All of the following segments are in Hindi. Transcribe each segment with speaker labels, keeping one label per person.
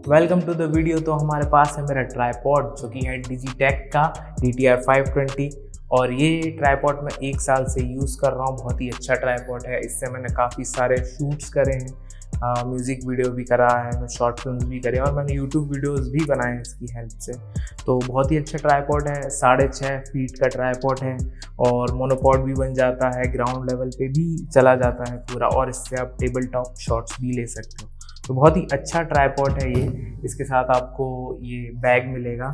Speaker 1: Welcome to the video. तो हमारे पास है मेरा ट्राईपॉड जो कि है डिजीटेक का DTR 520 और ये ट्राईपॉड मैं 1 साल से यूज़ कर रहा हूँ। बहुत ही अच्छा ट्राईपॉड है। इससे मैंने काफ़ी सारे शूट्स करे हैं, म्यूज़िक वीडियो भी करा है, मैं शॉर्ट फिल्म्स भी करे और मैंने यूट्यूब वीडियोस भी बनाए हैं इसकी हेल्प से। तो बहुत ही अच्छा ट्राईपॉड है। 6.5 फीट का ट्राईपॉड है और मोनोपॉड भी बन जाता है, ग्राउंड लेवल पे भी चला जाता है पूरा, और इससे आप टेबल टॉप शॉट्स भी ले सकते हो। तो बहुत ही अच्छा ट्राईपॉड है ये। इसके साथ आपको ये बैग मिलेगा,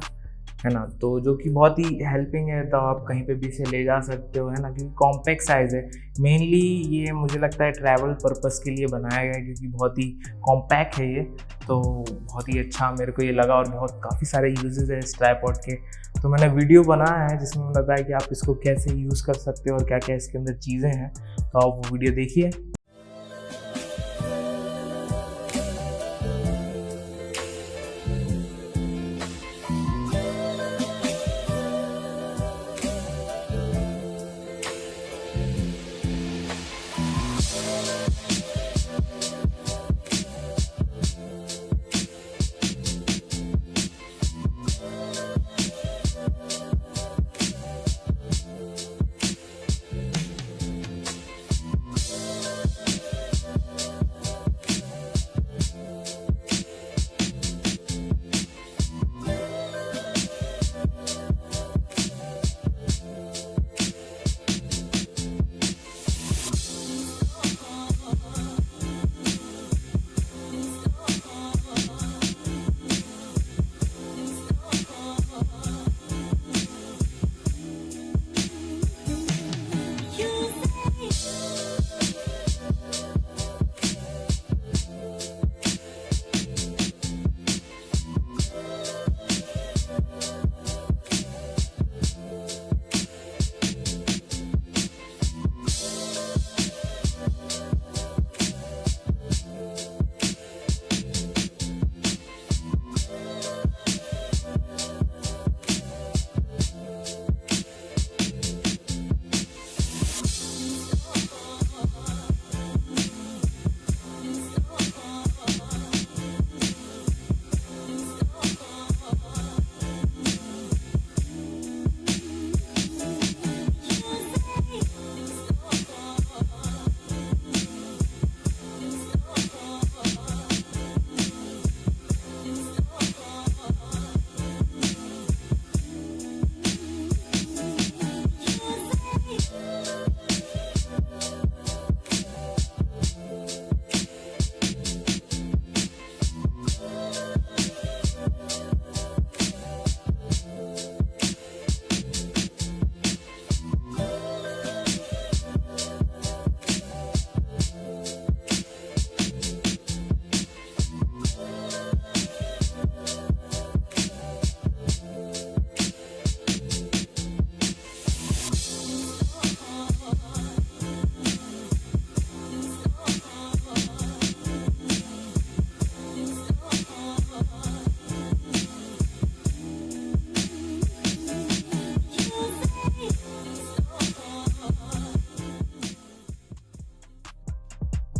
Speaker 1: है ना, तो जो कि बहुत ही हेल्पिंग है। तो आप कहीं पे भी इसे ले जा सकते हो, है ना, क्योंकि कॉम्पैक्ट साइज़ है। मेनली ये मुझे लगता है ट्रैवल पर्पस के लिए बनाया गया है क्योंकि बहुत ही कॉम्पैक्ट है ये। तो बहुत ही अच्छा मेरे को ये लगा और बहुत काफ़ी सारे यूजेस है इस ट्राईपॉड के। तो मैंने वीडियो बनाया है जिसमें मैंने बताया कि आप इसको कैसे यूज़ कर सकते हो और क्या क्या इसके अंदर चीज़ें हैं। तो आप वो वीडियो देखिए।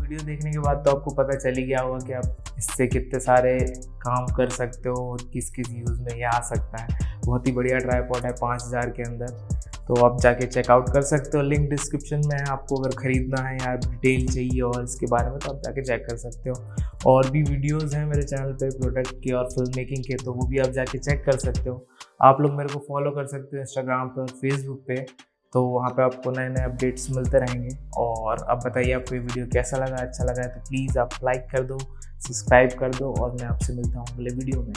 Speaker 1: वीडियो देखने के बाद तो आपको पता चल ही गया होगा कि आप इससे कितने सारे काम कर सकते हो और किस किस यूज़ में ये आ सकता है। बहुत ही बढ़िया ट्राईपॉड है 5000 के अंदर। तो आप जाके चेकआउट कर सकते हो, लिंक डिस्क्रिप्शन में है। आपको अगर ख़रीदना है या डिटेल चाहिए और इसके बारे में तो आप जाके चेक कर सकते हो। और भी वीडियोज़ हैं मेरे चैनल पे प्रोडक्ट के और फिल्म मेकिंग के, तो वो भी आप जाके चेक कर सकते हो। आप लोग मेरे को फॉलो कर सकते हो इंस्टाग्राम पे और फेसबुक पे, तो वहाँ पे आपको नए नए अपडेट्स मिलते रहेंगे। और अब बताइए आपको ये वीडियो कैसा लगा। अच्छा लगा है तो प्लीज़ आप लाइक कर दो, सब्सक्राइब कर दो और मैं आपसे मिलता हूँ अगले वीडियो में।